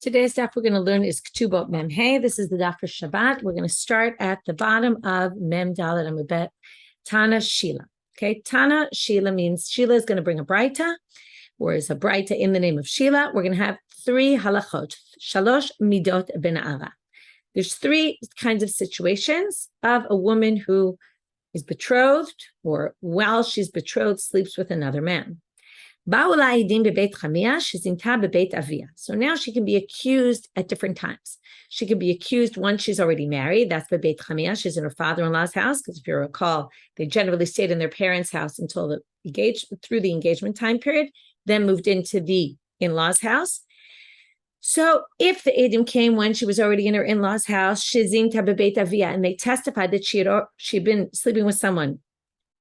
Today's daf we're going to learn is Ketubot Mem Hey. This is the daf for Shabbat. We're going to start at the bottom of Mem Dalet Amud Tana Shila. Okay, Tana Shila means Shila is going to bring a braita, or is a braita in the name of Shila. We're going to have three halachot, shalosh midot bena'ara. There's three kinds of situations of a woman who is betrothed, or while she's betrothed, sleeps with another man. So now she can be accused at different times. She can be accused once she's already married. That's bebeit chamia. She's in her father-in-law's house, because if you recall, they generally stayed in their parents' house until through the engagement time period, then moved into the in-laws' house. So if the Edim came when she was already in her in-laws' house, shizinta bebeit avia, and they testified that she'd been sleeping with someone,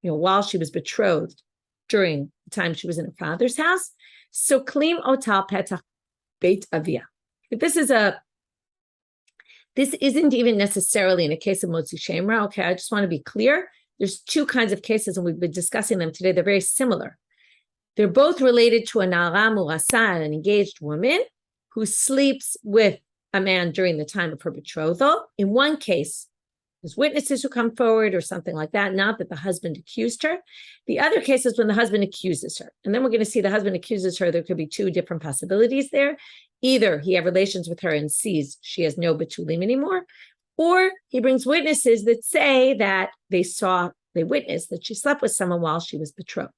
while she was betrothed during the time she was in her father's house. So klim otal petach beit avia. This isn't even necessarily in a case of motzi shemra. Okay, I just want to be clear. There's two kinds of cases, and we've been discussing them today. They're very similar. They're both related to a na'ara murasa, an engaged woman who sleeps with a man during the time of her betrothal. In one case, there's witnesses who come forward or something like that, not that the husband accused her. The other case is when the husband accuses her. And then we're going to see the husband accuses her. There could be two different possibilities there. Either he had relations with her and sees she has no betulim anymore, or he brings witnesses that say that they witnessed that she slept with someone while she was betrothed.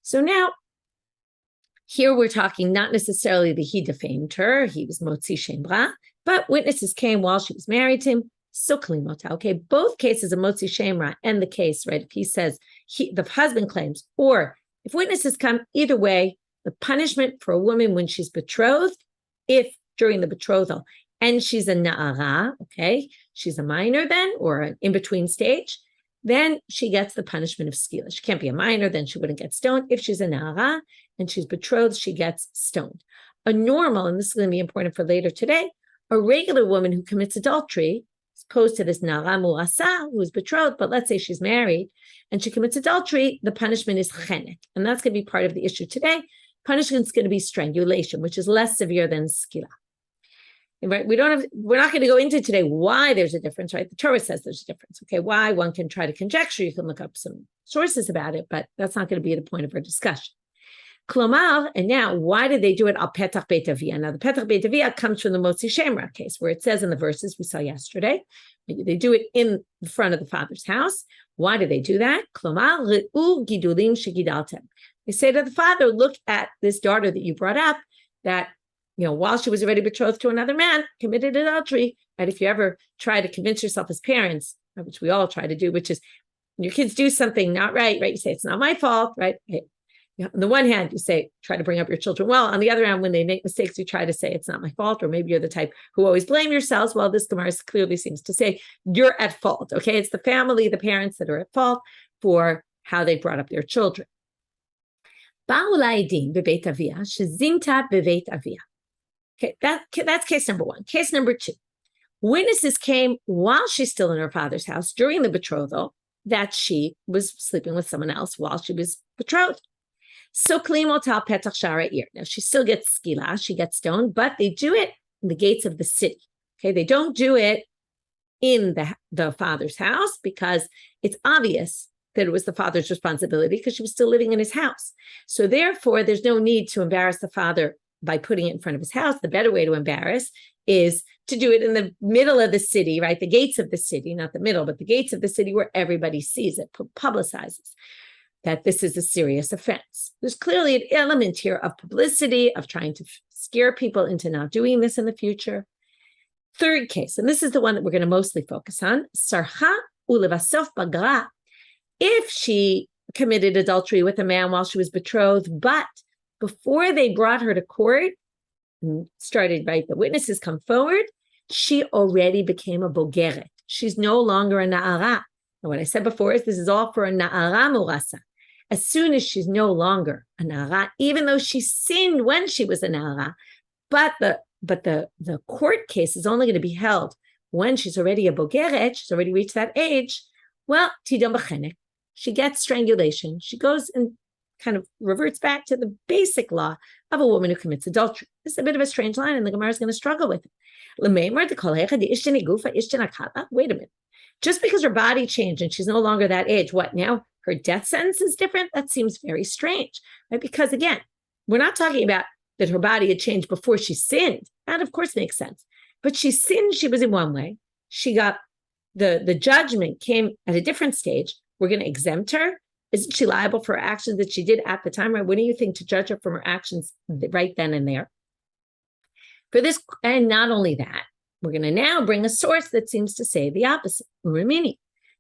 So now, here we're talking not necessarily that he defamed her, he was motzi shemra, but witnesses came while she was married to him. So klimota, okay, both cases of motzi shemra and the case, right, if he says, the husband claims, or if witnesses come, either way, the punishment for a woman when she's betrothed, if during the betrothal, and she's a na'ara, okay, she's a minor then, or an in-between stage, then she gets the punishment of skila. She can't be a minor, then she wouldn't get stoned. If she's a na'ara and she's betrothed, she gets stoned. A normal, and this is going to be important for later today, a regular woman who commits adultery, as opposed to this na'ara mu'asa, who is betrothed, but let's say she's married and she commits adultery, the punishment is chenek. And that's going to be part of the issue today. Punishment is going to be strangulation, which is less severe than skila. Right? We're not going to go into today why there's a difference, right? The Torah says there's a difference. Okay, why one can try to conjecture, you can look up some sources about it, but that's not going to be the point of our discussion. Klomar, and now, why did they do it al petach beit avia? Now, the petach beit avia comes from the motzi shemra case, where it says in the verses we saw yesterday, they do it in the front of the father's house. Why do they do that? Klomar re'u gidulim shegidaltem. They say to the father, look at this daughter that you brought up, that while she was already betrothed to another man, committed adultery. Right? If you ever try to convince yourself as parents, which we all try to do, which is when your kids do something not right, you say, it's not my fault, right? On the one hand, you say, try to bring up your children well. On the other hand, when they make mistakes, you try to say, it's not my fault, or maybe you're the type who always blame yourselves. Well, this Gemara clearly seems to say, you're at fault, okay? It's the family, the parents that are at fault for how they brought up their children. Okay, that's case number one. Case number two, witnesses came while she's still in her father's house during the betrothal that she was sleeping with someone else while she was betrothed. So klimotal petach shara ir. Now she still gets skila, she gets stoned, but they do it in the gates of the city. Okay, they don't do it in the father's house because it's obvious that it was the father's responsibility because she was still living in his house. So therefore, there's no need to embarrass the father by putting it in front of his house. The better way to embarrass is to do it in the middle of the city, right? The gates of the city, not the middle, but the gates of the city where everybody sees it, publicizes that this is a serious offense. There's clearly an element here of publicity, of trying to scare people into not doing this in the future. Third case, and this is the one that we're going to mostly focus on, sarcha ulevasof bagra. If she committed adultery with a man while she was betrothed, but before they brought her to court and started, right, the witnesses come forward, she already became a bogeret. She's no longer a na'ara. And what I said before is this is all for a na'ara murasa. As soon as she's no longer a na'ara, even though she sinned when she was a na'ara, but the court case is only going to be held when she's already a bogeret, she's already reached that age, well, tidam b'chenek. She gets strangulation. She goes and kind of reverts back to the basic law of a woman who commits adultery. This is a bit of a strange line, and the Gemara is going to struggle with it. Wait a minute. Just because her body changed and she's no longer that age, what now? Her death sentence is different? That seems very strange, right? Because again, we're not talking about that her body had changed before she sinned. That, of course, makes sense. But she sinned, she was in one way. She got, the judgment came at a different stage. We're going to exempt her. Isn't she liable for actions that she did at the time, right? What do you think to judge her from her actions right then and there? For this, and not only that, we're going to now bring a source that seems to say the opposite, Urimini.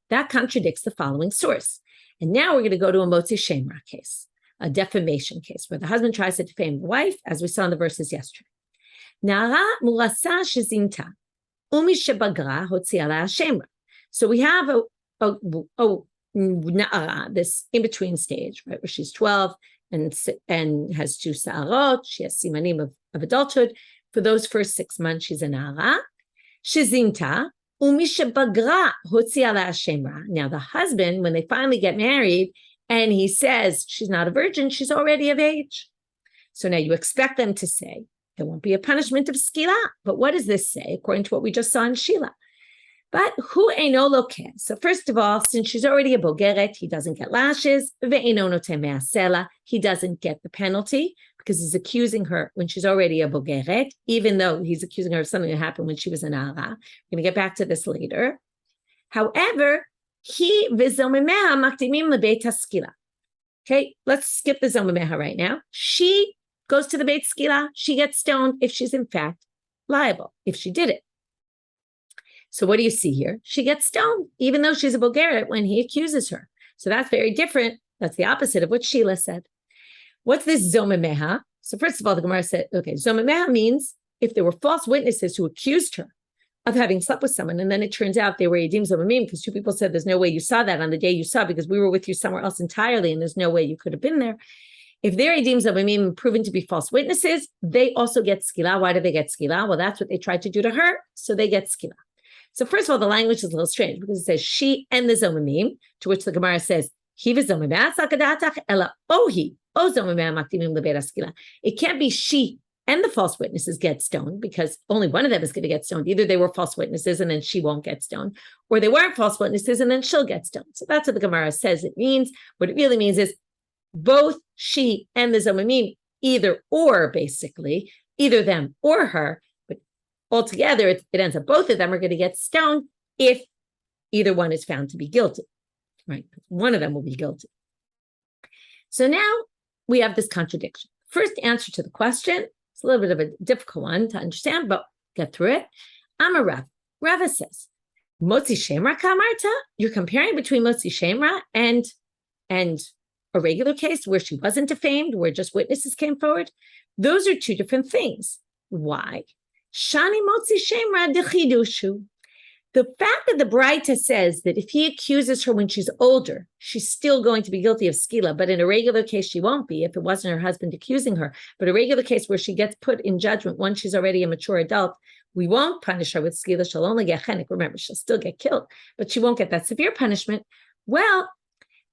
That contradicts the following source. And now we're going to go to a Motzi Shemra case, a defamation case, where the husband tries to defame the wife, as we saw in the verses yesterday. Nara murasa shezinta, umi shebagra hotzia la shemra. So we have this in-between stage, right, where she's 12 and has 2 sa'arot, she has simanim of adulthood. For those first 6 months, she's a na'ara. Shezinta, umishabagra hotzia la shemra. Now, the husband, when they finally get married, and he says she's not a virgin, she's already of age. So now you expect them to say, there won't be a punishment of skila. But what does this say, according to what we just saw in Shila? But hu eino lokeh. So first of all, since she's already a bogeret, he doesn't get lashes. Ve'eino notem me'asela. He doesn't get the penalty because he's accusing her when she's already a bogeret, even though he's accusing her of something that happened when she was an ara. We're going to get back to this later. However, he v'zomemeha makdimim lebeit skila. Okay, let's skip the zomemeha right now. She goes to the beit skila. She gets stoned if she's in fact liable, if she did it. So what do you see here? She gets stoned, even though she's a bogeret when he accuses her. So that's very different. That's the opposite of what Sheila said. What's this zomemeha? So first of all, the Gemara said, okay, zomemeha means if there were false witnesses who accused her of having slept with someone, and then it turns out they were edim zomemim, because 2 people said there's no way you saw that on the day you saw, because we were with you somewhere else entirely, and there's no way you could have been there. If they're edim zomemim proven to be false witnesses, they also get skila. Why do they get skila? Well, that's what they tried to do to her, so they get skila. So first of all, the language is a little strange because it says she and the zomemim, to which the Gemara says, it can't be she and the false witnesses get stoned because only one of them is going to get stoned. Either they were false witnesses and then she won't get stoned, or they weren't false witnesses and then she'll get stoned. So that's what the Gemara says it means. What it really means is both she and the zomemim, either or, basically, either them or her, but altogether it ends up both of them are going to get stoned if either one is found to be guilty. Right? One of them will be guilty. So now we have this contradiction. First answer to the question, it's a little bit of a difficult one to understand, but get through it. Amar Rav. Rava says, Motzi Shemra Kamarta? You're comparing between Motzi Shemra and a regular case where she wasn't defamed, where just witnesses came forward. Those are 2 different things. Why? Shani Motzi Shemra dechidushu. The fact that the Braita says that if he accuses her when she's older, she's still going to be guilty of skila, but in a regular case, she won't be if it wasn't her husband accusing her. But a regular case where she gets put in judgment once she's already a mature adult, we won't punish her with skila. She'll only get chenek. Remember, she'll still get killed, but she won't get that severe punishment. Well,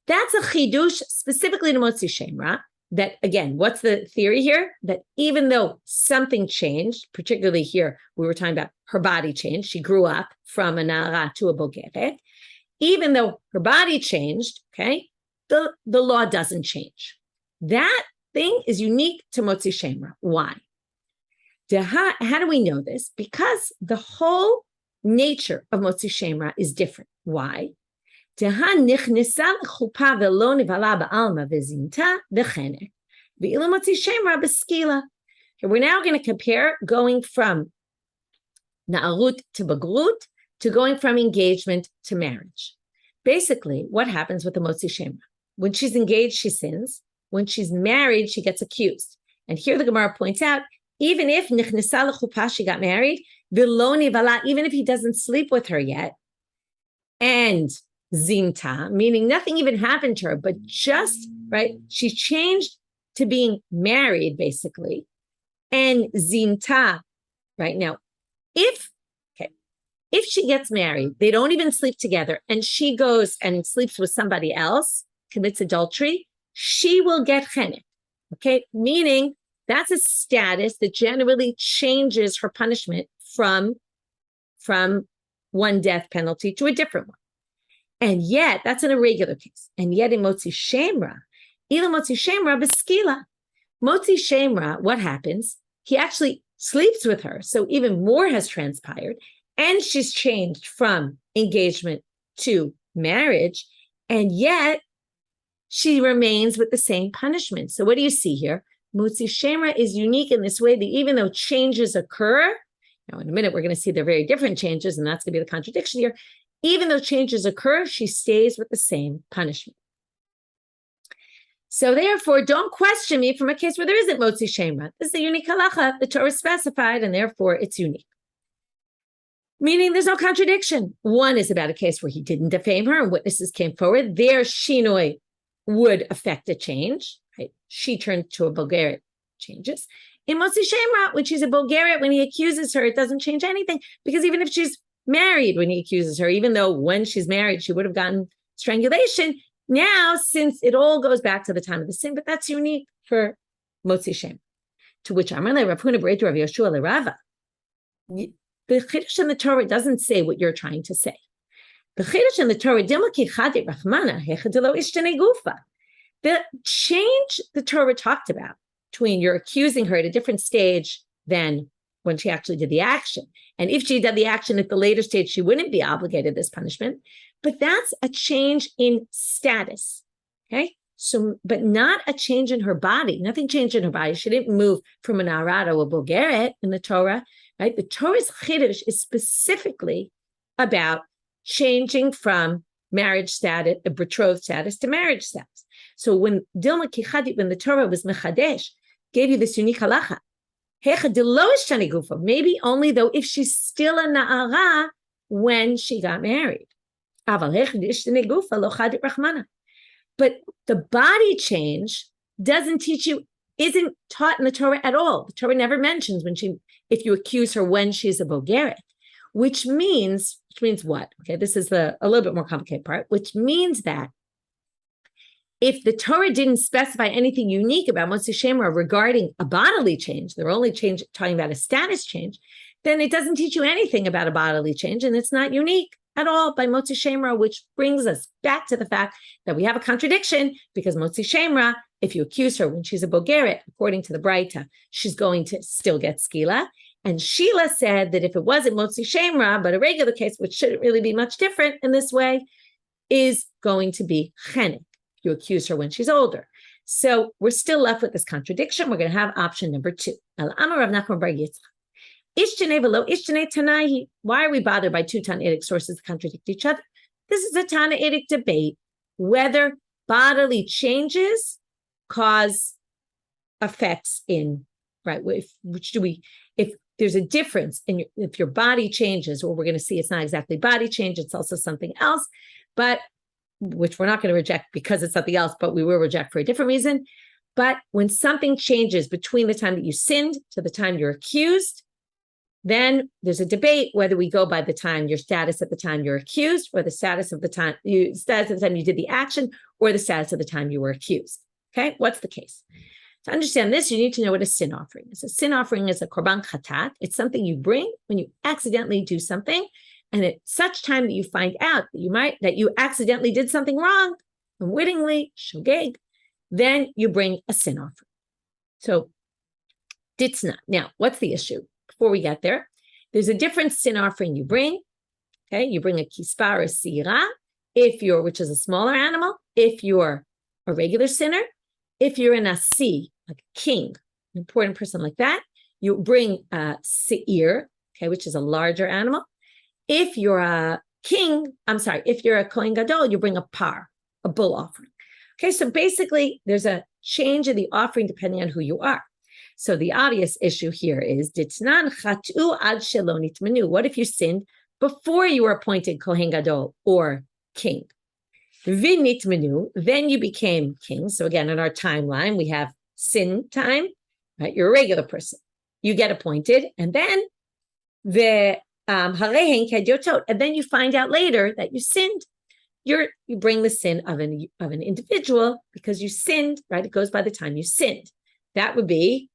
that's a chidush specifically to Motzi Shemra. That, again, what's the theory here? That even though something changed, particularly here, we were talking about her body changed. She grew up from a nara to a bogeret. Even though her body changed, okay, the law doesn't change. That thing is unique to Motzi Shemra. Why? How do we know this? Because the whole nature of Motzi Shemra is different. Why? We're now going to compare going from na'arut to bagrut to going from engagement to marriage. Basically, what happens with the Motzi Shemra? When she's engaged, she sins. When she's married, she gets accused. And here the Gemara points out, even if nichnesa l'chuppah, she got married, v'lo nivala, even if he doesn't sleep with her yet, and zinta, meaning nothing even happened to her, but just, right, she changed to being married, basically, and zinta, right? Now, if she gets married, they don't even sleep together, and she goes and sleeps with somebody else, commits adultery, she will get chenek. Okay, meaning that's a status that generally changes her punishment from one death penalty to a different one. And yet, that's in a regular case. And yet in Motzi Shemra, Ila Motzi Shemra beskila. Motzi Shemra, what happens? He actually sleeps with her. So even more has transpired. And she's changed from engagement to marriage. And yet, she remains with the same punishment. So what do you see here? Motzi Shemra is unique in this way that even though changes occur, now in a minute we're going to see they're very different changes, and that's going to be the contradiction here. Even though changes occur, she stays with the same punishment. So therefore, don't question me from a case where there isn't Motzi Shemra. This is a unique halacha. The Torah is specified, and therefore it's unique. Meaning there's no contradiction. One is about a case where he didn't defame her and witnesses came forward. Their shinoi would affect a change. Right? She turned to a Bulgarian, changes. In Motzi Shemra, when she's a Bulgarian, when he accuses her, it doesn't change anything, because even if she's married when he accuses her, even though when she's married, she would have gotten strangulation. Now, since it all goes back to the time of the sin, but that's unique for Motzi Shem. To which Amar le Rav Huna b'Reita Rav Yoshua le Rava. The Chiddush in the Torah doesn't say what you're trying to say. The Chiddush in the Torah, the change the Torah talked about between you're accusing her at a different stage than when she actually did the action. And if she did the action at the later stage, she wouldn't be obligated this punishment. But that's a change in status, okay? So, but not a change in her body. Nothing changed in her body. She didn't move from an Arad to a Bulgaret in the Torah, right? The Torah's Chiddush is specifically about changing from marriage status, a betrothed status, to marriage status. So when Dilma Kichadi, when the Torah was Mechadesh, gave you this unique halacha, maybe only though if she's still a na'ara when she got married. But the body change doesn't teach you, isn't taught in the Torah at all. The Torah never mentions if you accuse her when she's a Bulgarian, which means what? Okay, this is a little bit more complicated part, which means that if the Torah didn't specify anything unique about Motzi Shemra regarding a bodily change, they're only talking about a status change, then it doesn't teach you anything about a bodily change, and it's not unique at all by Motzi Shemra, which brings us back to the fact that we have a contradiction, because Motzi Shemra, if you accuse her when she's a Bulgarian, according to the Braita, she's going to still get skila. And Sheila said that if it wasn't Motzi Shemra, but a regular case, which shouldn't really be much different in this way, is going to be chenek. You accuse her when she's older. So we're still left with this contradiction. We're going to have option number 2. Why are we bothered by two Tannaitic sources that contradict each other? This is a Tannaitic debate whether bodily changes cause effects in, right? If there's a difference if your body changes, or we're going to see it's not exactly body change, it's also something else, but which we're not going to reject because it's something else, but we will reject for a different reason. But when something changes between the time that you sinned to the time you're accused, then there's a debate whether we go by the time, your status at the time you're accused, or the status of the time you did the action, or the status of the time you were accused. Okay, what's the case? To understand this, you need to know what a sin offering is. A sin offering is a korban chatat. It's something you bring when you accidentally do something. And at such time that you find out that you accidentally did something wrong, unwittingly, shogeg, then you bring a sin offering. So, ditzna. Now, what's the issue? Before we get there, there's a different sin offering you bring. Okay, you bring a kispa or a sira, which is a smaller animal, if you're a regular sinner. If you're a nasi, like a king, an important person like that, you bring a seir, okay, which is a larger animal. If you're a if you're a Kohen Gadol, you bring a par, a bull offering. Okay, so basically there's a change in the offering depending on who you are. So the obvious issue here is, Ditnan chatu ad shelo nitmanu. What if you sinned before you were appointed Kohen Gadol or king? Vinitmanu, then you became king. So again, in our timeline, we have sin time, right? You're a regular person. You get appointed, and then and then you find out later that you sinned. you bring the sin of an individual because you sinned, right? It goes by the time you sinned. That would be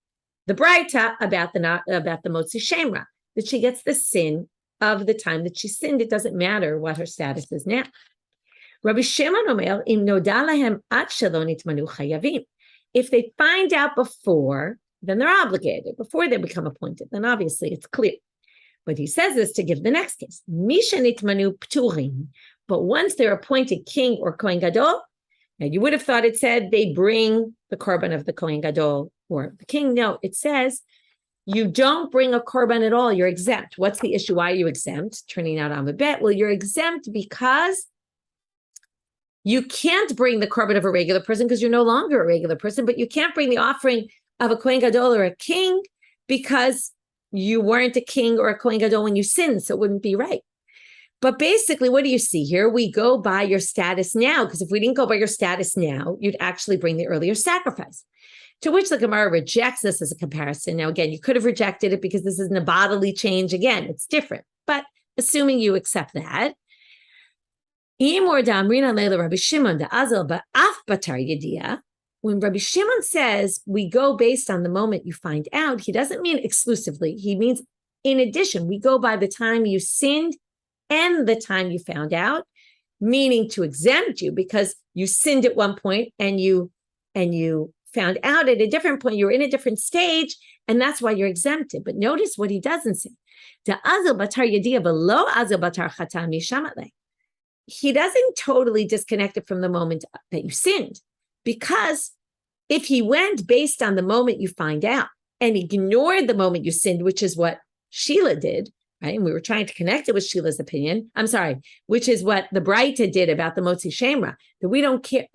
the Braita about the Motzi Shemra, that she gets the sin of the time that she sinned. It doesn't matter what her status is now. Rabbi Shimon Omer, im noda lahem ad shelo nitmanu chayavim. If they find out before, then they're obligated. Before they become appointed, then obviously it's clear. But he says this to give the next case. Misha nitmanu pturim. But once they're appointed king or Kohen Gadol, now you would have thought it said they bring the korban of the Kohen Gadol or the king. No, it says you don't bring a korban at all. You're exempt. What's the issue? Why are you exempt? Turning out on a bet. Well, you're exempt because you can't bring the korban of a regular person because you're no longer a regular person, but you can't bring the offering of a Kohen Gadol or a king because you weren't a king or a Kohen Gadol when you sinned, so it wouldn't be right. But basically, what do you see here? We go by your status now, because if we didn't go by your status now, you'd actually bring the earlier sacrifice. To which the Gemara rejects this as a comparison. Now, again, you could have rejected it because this isn't a bodily change. Again, it's different. But assuming you accept that, when Rabbi Shimon says we go based on the moment you find out, he doesn't mean exclusively. He means in addition, we go by the time you sinned and the time you found out, meaning to exempt you because you sinned at one point and you found out at a different point, you're in a different stage, and that's why you're exempted. But notice what he doesn't say. He doesn't totally disconnect it from the moment that you sinned, because if he went based on the moment you find out and ignored the moment you sinned, which is what Sheila did, right? And we were trying to connect it with Sheila's opinion. Which is what the Braita did about the Motzi Shemra, that we don't care.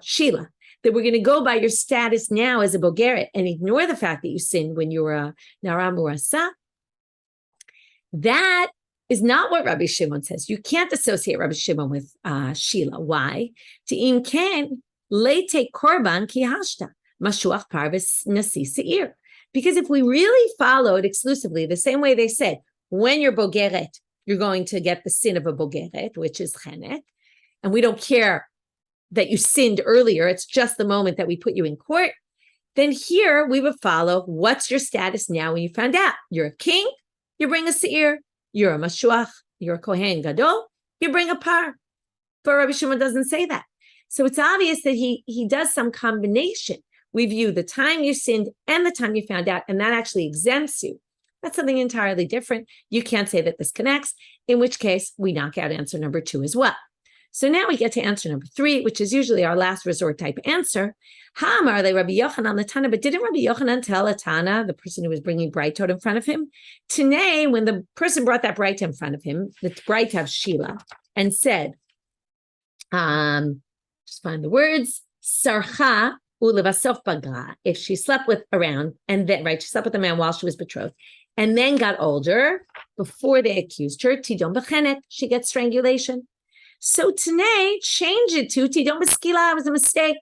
Sheila, that we're going to go by your status now as a Bogeret and ignore the fact that you sinned when you were a Nara Murasa. That is not what Rabbi Shimon says. You can't associate Rabbi Shimon with Sheila. Why? Te'im ken leite korban ki hashta mashuach parvis nasi seir. Because if we really followed exclusively the same way they said, when you're Bogeret, you're going to get the sin of a Bogeret, which is chenek, and we don't care that you sinned earlier, it's just the moment that we put you in court, then here we would follow, what's your status now when you found out? You're a king, you bring a seir. You're a mashuach, you're a Kohen Gadol, you bring a par. But Rabbi Shimon doesn't say that. So it's obvious that he does some combination. We view the time you sinned and the time you found out, and that actually exempts you. That's something entirely different. You can't say that this connects, in which case we knock out answer number 2 as well. So now we get to answer number 3, which is usually our last resort type answer. Ha'amar le Rabbi Yochanan l'Tana, but didn't Rabbi Yochanan tell a Tana, the person who was bringing Breitot in front of him? Today, when the person brought that Breitot in front of him, the Breitot of Sheila, and said, just find the words, Sarcha ulevasof bagra, if she slept with around, and then, right, she slept with a man while she was betrothed, and then got older, before they accused her, Tidon Bechenet, she gets strangulation. So today, change it to Tidon Beskila, it was a mistake.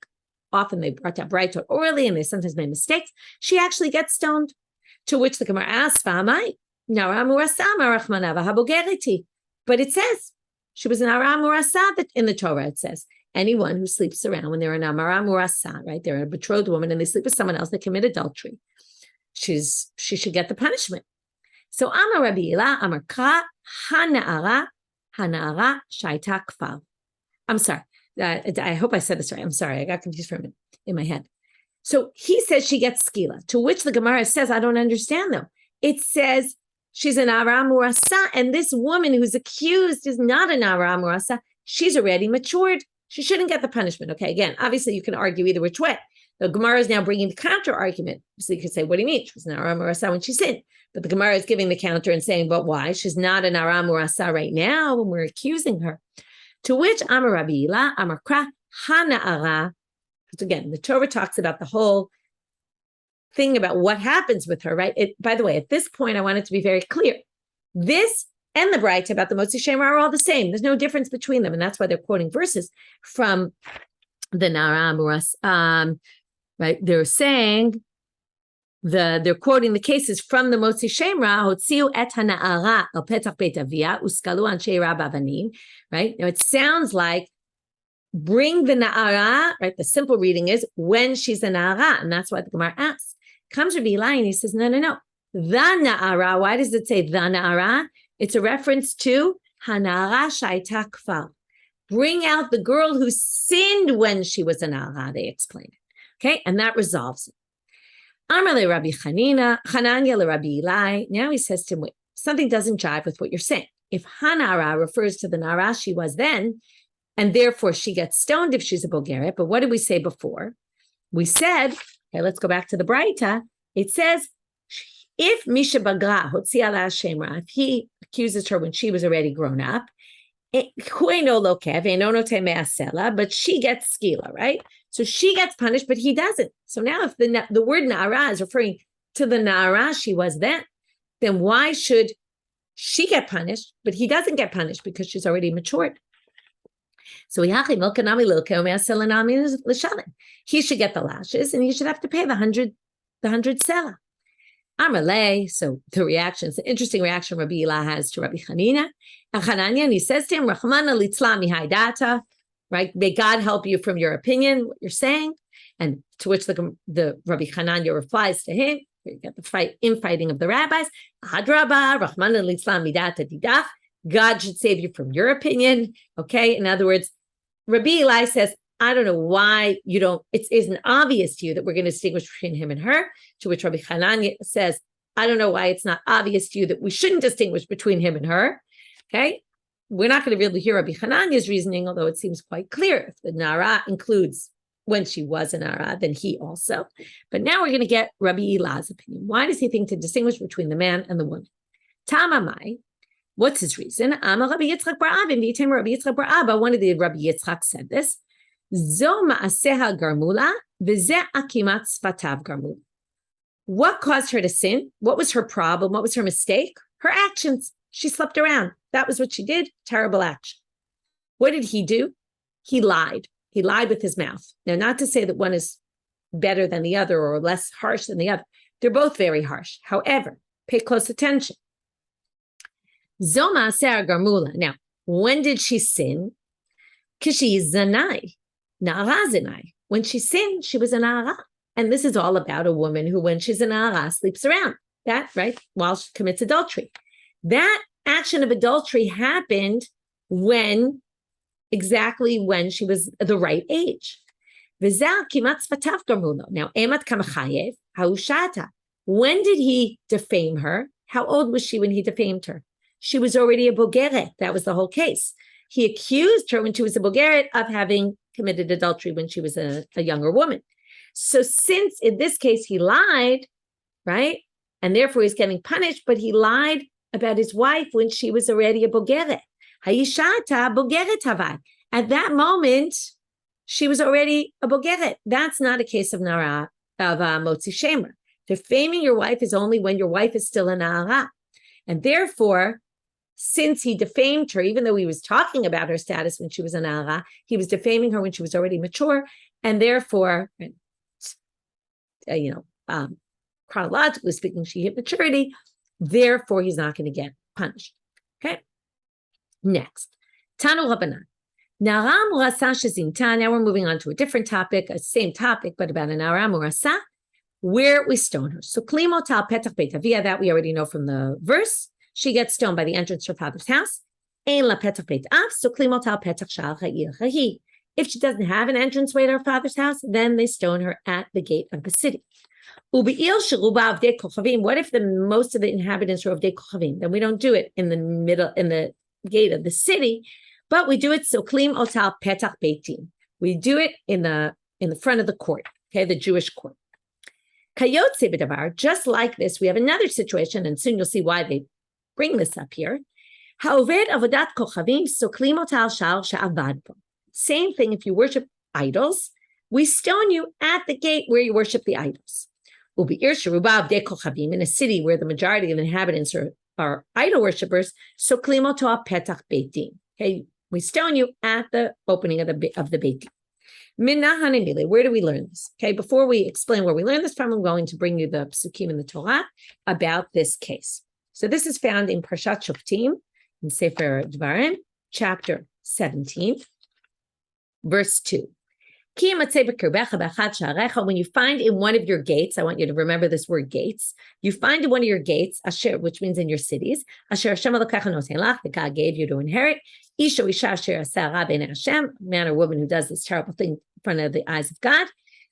Often they brought up Breitot orally, and they sometimes made mistakes. She actually gets stoned. To which the Gemara asks, but it says, she was an Aram Murasa in the Torah, it says. Anyone who sleeps around when they're an Amara Murasa, right? They're a betrothed woman and they sleep with someone else, they commit adultery. She should get the punishment. So Amar Rabbi Ela, Amar Ka, Hana'ara Shaita Kfal. I'm sorry. I hope I said this right. I'm sorry. I got confused for a minute in my head. So he says she gets skila, to which the Gemara says, I don't understand though. It says she's an Aram Murasa, and this woman who's accused is not an Aram Murasa. She's already matured. She shouldn't get the punishment. Okay, again, obviously you can argue either which way. The Gemara is now bringing the counter argument. So you could say, what do you mean? She was an Aram Murasa when she sinned. But the Gemara is giving the counter and saying, but why? She's not an Aram Murasa right now when we're accusing her. To which Amar Rabbi Ela, Amar Kra, Hana'ara. Because again, the Torah talks about the whole thing about what happens with her, right? By the way, at this point, I want it to be very clear. This and the Braita about the Motzi Shemra are all the same. There's no difference between them. And that's why they're quoting verses from the Nara Muras. Right? They're saying they're quoting the cases from the Motzi Shemra, Hotziu et hana'ara al petach beit avia, uskalu anshe rabavanim, right? Now it sounds like bring the na'ara, right? The simple reading is when she's a na'ara, and that's what the Gemara asks. Comes Rabbi Eli and he says, no. The na'ara, why does it say the na'ara? It's a reference to hana'ara shaita kfar. Bring out the girl who sinned when she was a na'ara, they explain it. Okay, and that resolves it. Amar le Rabbi Chananya le Rabbi Eli. Now he says to him, wait, something doesn't jive with what you're saying. If hana'ara refers to the na'ara she was then, and therefore she gets stoned if she's a bogeret, but what did we say before? We said, okay, let's go back to the Braita. It says, if Misha Bagra, Hotzia la Shemra, if he accuses her when she was already grown up, but she gets skila, right? So she gets punished, but he doesn't. So now if the word na'ara is referring to the na'ara she was then why should she get punished, but he doesn't get punished because she's already matured? So he should get the lashes and he should have to pay the 100 selah. Amalei, so the reaction, it's an interesting reaction Rabbi Eli has to Rabbi Hanina. And he says to him, Rahmana litzla mihai data, right? May God help you from your opinion, what you're saying. And to which the Rabbi Hananya replies to him, you get the infighting of the rabbis, Hadraba, Rahmana litzla midata didach, God should save you from your opinion. Okay, in other words, Rabbi Eli says, I don't know why it isn't obvious to you that we're going to distinguish between him and her, to which Rabbi Hananya says, I don't know why it's not obvious to you that we shouldn't distinguish between him and her. Okay, we're not going to really hear Rabbi Hananya's reasoning, although it seems quite clear. If the Nara includes when she was a Nara, then he also. But now we're going to get Rabbi Eli's opinion. Why does he think to distinguish between the man and the woman? Tamamai. What's his reason? One of the Rabbi Yitzchak said this. What caused her to sin? What was her problem? What was her mistake? Her actions. She slept around. That was what she did. Terrible action. What did he do? He lied. He lied with his mouth. Now, not to say that one is better than the other or less harsh than the other. They're both very harsh. However, pay close attention. Zoma Sarah Garmula. Now, when did she sin? Kishi Zanai. Na'ara Zanai. When she sinned, she was a Na'ara. And this is all about a woman who, when she's a Na'ara, sleeps around. That, right? While she commits adultery. That action of adultery happened exactly when she was the right age. Now, Emat Kamachayev, Haushata. When did he defame her? How old was she when he defamed her? She was already a bogeret. That was the whole case. He accused her when she was a bogeret of having committed adultery when she was a younger woman. So since in this case he lied, right? And therefore he's getting punished, but he lied about his wife when she was already a bogeret. Hayishata bogeret havai. At that moment, she was already a bogeret. That's not a case of nara, of motzi shemer. Defaming your wife is only when your wife is still a nara. And therefore, since he defamed her, even though he was talking about her status when she was a nara, he was defaming her when she was already mature. And therefore, chronologically speaking, she hit maturity. Therefore, he's not going to get punished. Okay. Next, Tanu Rabbanan. Nara murasa shezinta. Now we're moving on to a different topic, a same topic, but about an nara murasa, where we stone her. So klimotal petach beit avia, that we already know from the verse. She gets stoned by the entrance to her father's house. Ein la petach beit av, so klimotal petach shal ha'ir hahi. If she doesn't have an entranceway to her father's house, then they stone her at the gate of the city. What if most of the inhabitants are of Avdei Kochavim? Then we don't do it in the middle, in the gate of the city, but we do it so klim otal petach beitim. We do it in the front of the court, okay, the Jewish court. Kayotze b'davar, just like this, we have another situation, and soon you'll see why they bring this up here. Ha'oved avodat kochavim, so klim otal shal she'avad bo. Same thing if you worship idols, we stone you at the gate where you worship the idols. In a city where the majority of the inhabitants are idol worshippers, so klimoto petach beitim. Okay, we stone you at the opening of the beitim. Where do we learn this? Okay, before we explain where we learn this from, I'm going to bring you the psukim in the Torah about this case. So this is found in Parshat Shoftim, in Sefer Dvarim, chapter 17, verse 2. When you find in one of your gates, I want you to remember this word gates. You find in one of your gates, asher, which means in your cities, asher Hashem that God gave you to inherit, man or woman who does this terrible thing in front of the eyes of God,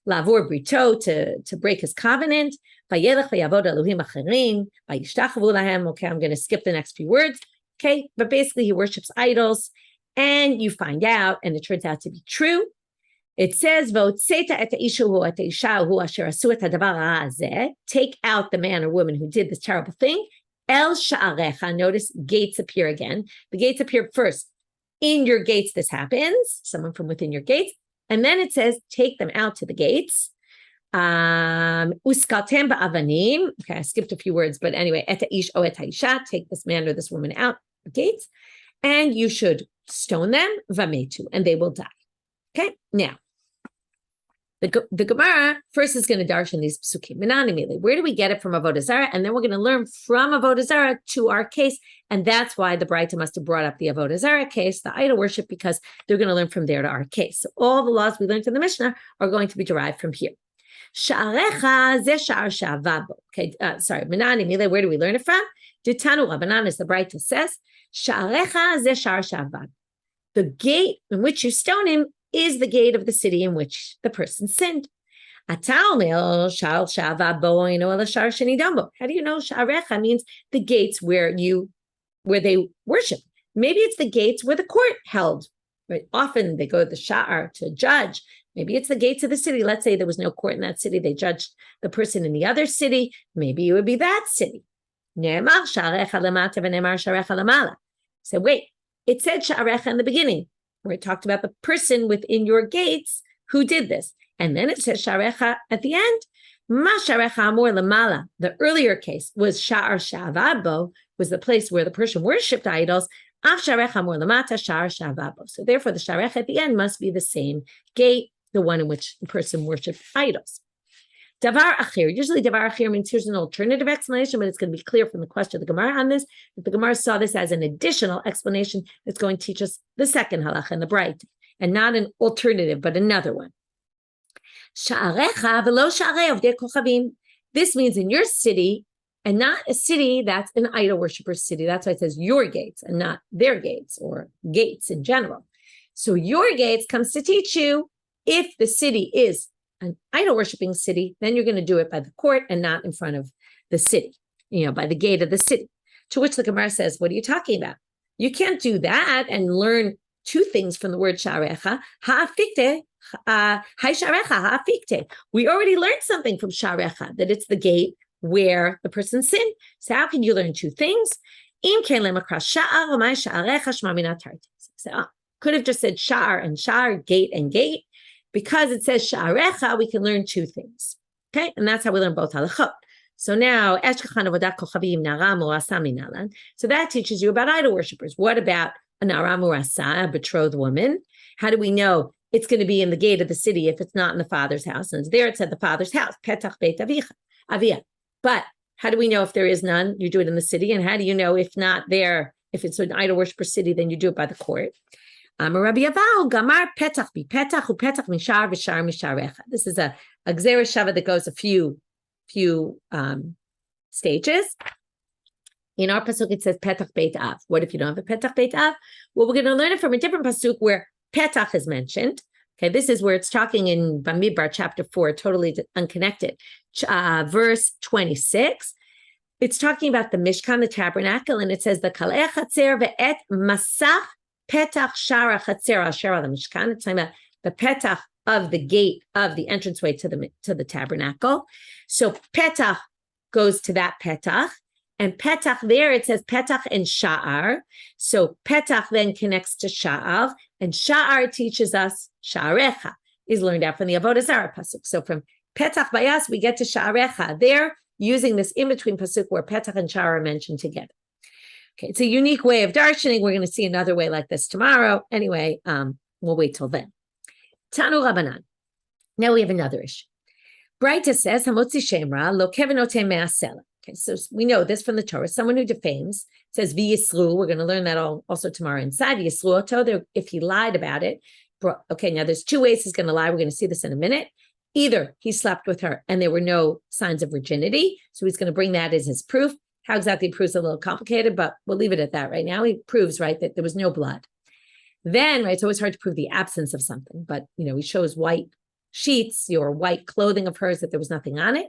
lavor brito, to break his covenant, okay, I'm going to skip the next few words, okay, but basically he worships idols, and you find out, and it turns out to be true. It says, take out the man or woman who did this terrible thing. El sha'arecha, notice gates appear again. The gates appear first. In your gates, this happens, someone from within your gates. And then it says, take them out to the gates. Uskaltem ba'avanim. Okay, I skipped a few words, but anyway, et ha'ish o et ha'isha, take this man or this woman out the gates. And you should stone them, vametu, and they will die. Okay, now, the Gemara first is going to darshan these psukim. Where do we get it from Avodah Zarah? And then we're going to learn from Avodah Zarah to our case. And that's why the Braita must have brought up the Avodah Zarah case, the idol worship, because they're going to learn from there to our case. So all the laws we learned in the Mishnah are going to be derived from here. Sha'arecha ze sha'ar sha'avabo. Okay, sorry, where do we learn it from? Ditanu Rabbanan, as the Braita says, Sha'arecha ze sha'ar sha'avabo. The gate in which you stone him is the gate of the city in which the person sinned. How do you know sha'arecha means the gates where they worship? Maybe it's the gates where the court held. Right? Often they go to the sha'ar to judge. Maybe it's the gates of the city. Let's say there was no court in that city. They judged the person in the other city. Maybe it would be that city. So wait, it said sha'arecha in the beginning, where it talked about the person within your gates who did this. And then it says sha'arecha at the end. Ma sha'arecha amor lamala. The earlier case was sha'ar sha'avabo, was the place where the person worshipped idols. Af sha'arecha amor lamata sha'ar sha'avabo. So therefore the sha'arecha at the end must be the same gate, the one in which the person worshipped idols. Davar achir. Usually davar achir means here's an alternative explanation, but it's going to be clear from the question of the Gemara on this, that the Gemara saw this as an additional explanation that's going to teach us the second halacha in the Braita, and not an alternative, but another one. Sha'arecha v'lo sha'arei avdei kochavim. This means in your city, and not a city that's an idol worshiper's city. That's why it says your gates and not their gates, or gates in general. So your gates comes to teach you, if the city is an idol worshiping city, then you're going to do it by the court and not in front of the city, by the gate of the city. To which the Gemara says, what are you talking about? You can't do that and learn two things from the word sha'arecha. Ha'afikte, sha'arecha, ha'afikte. We already learned something from sha'arecha, that it's the gate where the person sinned. So how can you learn two things? So could have just said sha'ar and sha'ar, gate and gate. Because it says sha'arecha, we can learn two things. Okay, and that's how we learn both halachot. So now, so that teaches you about idol worshippers. What about an aram urasa, a betrothed woman? How do we know it's going to be in the gate of the city if it's not in the father's house? And there it said the father's house, petach beit avia. But how do we know if there is none? You do it in the city. And how do you know if not there, if it's an idol worshiper city, then you do it by the court? This is a gzera shava that goes a few stages. In our pasuk, it says petach beit av. What if you don't have a petach beit av? Well, we're going to learn it from a different pasuk where petach is mentioned. Okay, this is where it's talking in Bamidbar chapter 4, totally unconnected. Verse 26. It's talking about the Mishkan, the tabernacle, and it says the kaleh chatzer ve'et masach petach shara chatzer asher the Mishkan. It's talking about the petach of the gate of the entranceway to the tabernacle. So petach goes to that petach, and petach there it says petach and sha'ar. So petach then connects to sha'ar, and sha'ar teaches us sha'arecha is learned out from the Avodah Zarah pasuk. So from petach bayas we get to sha'arecha there, using this in between pasuk where petach and sha'ar are mentioned together. Okay, it's a unique way of darshaning. We're going to see another way like this tomorrow. Anyway, we'll wait till then. Tanu Rabbanan. Now we have another issue. Braita says, Hamotzi Shemra, lo kevinote me'asela. Okay, so we know this from the Torah. Someone who defames says v'yisru. We're going to learn that also tomorrow inside v'yisru oto. If he lied about it. Okay, now there's two ways he's going to lie. We're going to see this in a minute. Either he slept with her and there were no signs of virginity, so he's going to bring that as his proof. How exactly he proves a little complicated, but we'll leave it at that right now. He proves, right, that there was no blood. Then, right, it's always hard to prove the absence of something, but, he shows white sheets or white clothing of hers that there was nothing on it.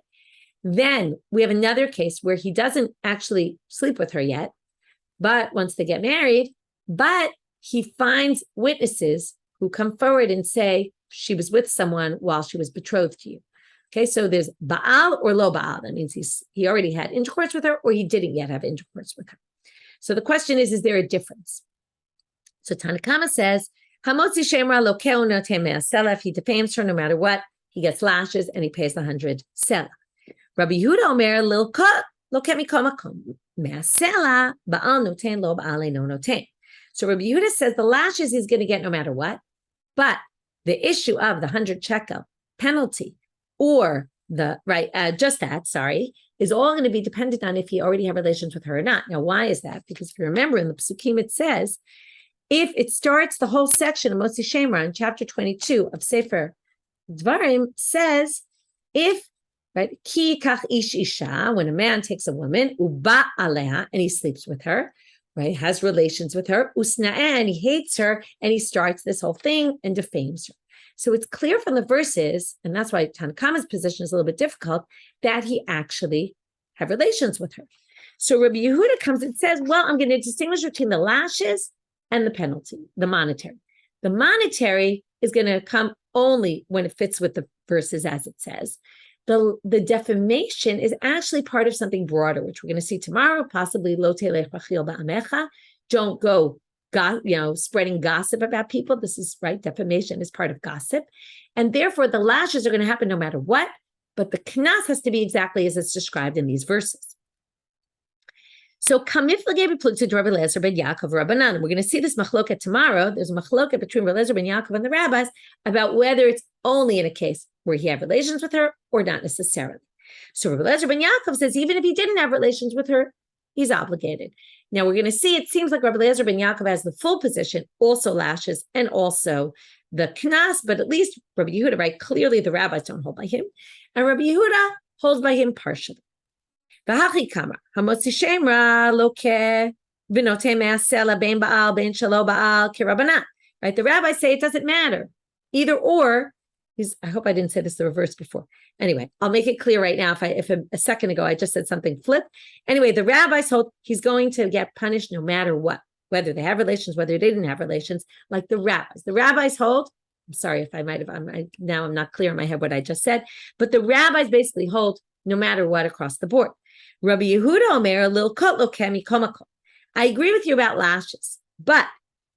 Then we have another case where he doesn't actually sleep with her yet, but once they get married, but he finds witnesses who come forward and say she was with someone while she was betrothed to you. Okay, so there's Baal or lo Baal. That means he already had intercourse with her or he didn't yet have intercourse with her. So the question is there a difference? So Tanakama says, Hamotzi Shemra lo keu note me'asela. If he defames her no matter what, he gets lashes and he pays the 100 sela. Rabbi Yehuda Omer lo kemi komakom me'asela Baal noten lo Baal no noten. So Rabbi Yehuda says the lashes he's going to get no matter what, but the issue of the 100 shekel penalty or is all going to be dependent on if he already had relations with her or not. Now, why is that? Because if you remember in the Psukim, it says, if it starts the whole section of Motzi Shemra in chapter 22 of Sefer Dvarim says, if, right, ki kach ish isha, when a man takes a woman, uba aleha, and he sleeps with her, right, has relations with her, usna'eh, and he hates her, and he starts this whole thing and defames her. So it's clear from the verses, and that's why Tanakama's position is a little bit difficult, that he actually had relations with her. So Rabbi Yehuda comes and says, well, I'm going to distinguish between the lashes and the penalty, the monetary. The monetary is going to come only when it fits with the verses as it says. The defamation is actually part of something broader, which we're going to see tomorrow, possibly lo telech b'chil ba'amecha. Don't go spreading gossip about people. This is right. Defamation is part of gossip. And therefore the lashes are going to happen no matter what, but the knas has to be exactly as it's described in these verses. So kamiflage b'plugta to Rabbi Eliezer ben Yaakov Rabbanan. We're going to see this machloket tomorrow. There's a machloket between Rabbi Eliezer ben Yaakov and the rabbis about whether it's only in a case where he had relations with her or not necessarily. So Rabbi Eliezer ben Yaakov says even if he didn't have relations with her, he's obligated. Now we're going to see, it seems like Rabbi Eliezer ben Yaakov has the full position, also lashes and also the knas, but at least Rabbi Yehuda, right? Clearly the rabbis don't hold by him. And Rabbi Yehuda holds by him partially. V'hachi kamar, hamotzi shemra loke v'note me'asela ben ba'al ben shalo ba'al kirabanan. Right? The rabbis say it doesn't matter. Either or, I hope I didn't say this the reverse before. Anyway, I'll make it clear right now. If a second ago I just said something flip. Anyway, the rabbis hold he's going to get punished no matter what, whether they have relations, whether they didn't have relations, like the rabbis. The rabbis hold, I'm sorry if I might have, now I'm not clear in my head what I just said, but the rabbis basically hold no matter what across the board. Rabbi Yehuda Omer, lil kot lo kemi komako. I agree with you about lashes, but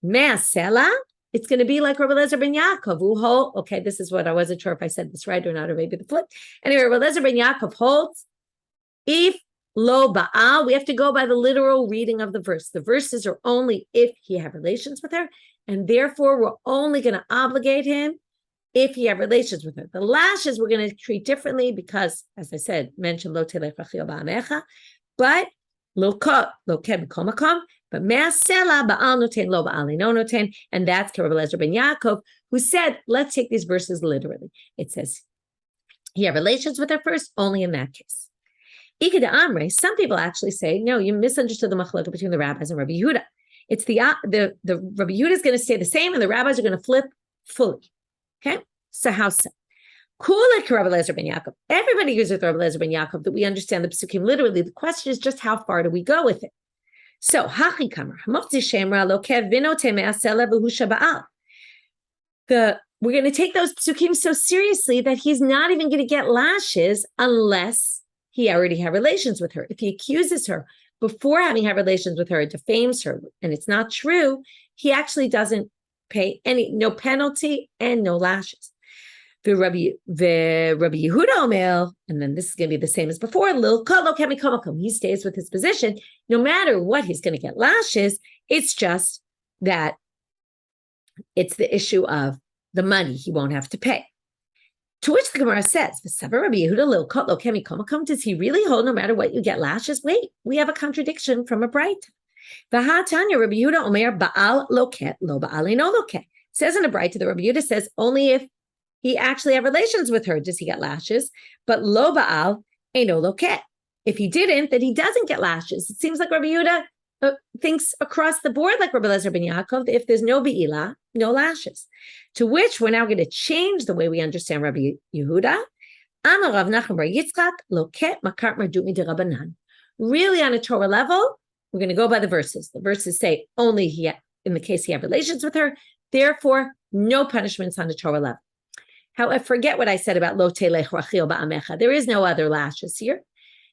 me'asela, it's going to be like Rabbi Eliezer ben Yaakov, okay, this is what I wasn't sure if I said this right or not, or maybe the flip. Anyway, Rabbi Eliezer ben Yaakov holds, if lo ba'al, we have to go by the literal reading of the verse. The verses are only if he had relations with her, and therefore we're only going to obligate him if he had relations with her. The lashes we're going to treat differently because, as I said, mentioned lo telech b'chil ba'amecha, but lo kot, lo kem komakom, but me'asela ba'al noten lo ba'al no noten, and that's Rabbi Eliezer ben Yaakov, who said, let's take these verses literally. It says, he had relations with her first, only in that case. Ika de Amre, some people actually say, no, you misunderstood the machlokah between the rabbis and Rabbi Yehuda. It's the Rabbi Yehuda is going to stay the same, and the rabbis are going to flip fully. Okay, so how so? Kulek Rabbi Eliezer ben Yaakov. Everybody agrees with Rabbi Eliezer ben Yaakov that we understand the psukim literally. The question is just how far do we go with it? So hachi kamar hamotzi shemra lokev vinote me'asela v'hu shaba'al. We're going to take those psukim so seriously that he's not even going to get lashes unless he already had relations with her. If he accuses her before having had relations with her, defames her, and it's not true, he actually doesn't pay no penalty and no lashes. The Rabbi Yehuda Omer, and then this is going to be the same as before, lil kolo kemi komakom. He stays with his position. No matter what, he's going to get lashes. It's just that it's the issue of the money he won't have to pay. To which the Gemara says, does he really hold no matter what you get lashes? Wait, we have a contradiction from a Braita. Rabbi Yehuda Omer Baal Loket Lo Baal Eino Loket. Says in a Braita, the Rabbi Yehuda says only if he actually have relations with her does he get lashes, but Lo Baal Eino Loket. If he didn't, then he doesn't get lashes. It seems like Rabbi Yehuda thinks across the board like Rabbi Elazar ben Yaakov, if there's no be'ilah, no lashes. To which we're now going to change the way we understand Rabbi Yehuda. Amar Rav Nachman bar Yitzchak loket makar mardumi de Rabbanan. Really, on a Torah level, we're going to go by the verses. The verses say only in the case he had relations with her, therefore no punishments on a Torah level. However, forget what I said about lo telech rachil ba'amecha. There is no other lashes here.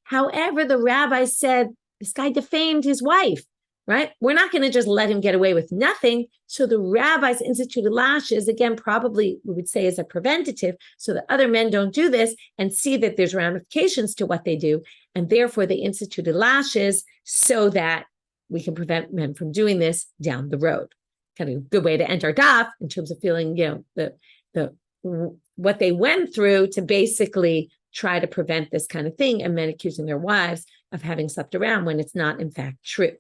However, the rabbi said this guy defamed his wife, right? We're not going to just let him get away with nothing. So the rabbis instituted lashes, again, probably we would say as a preventative, so that other men don't do this and see that there's ramifications to what they do. And therefore they instituted lashes so that we can prevent men from doing this down the road. Kind of a good way to end our daf in terms of feeling, the what they went through to basically try to prevent this kind of thing, and men accusing their wives of having slept around when it's not in fact true.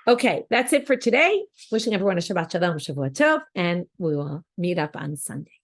Okay, that's it for today. Wishing everyone a Shabbat Shalom, Shavua Tov, and we will meet up on Sunday.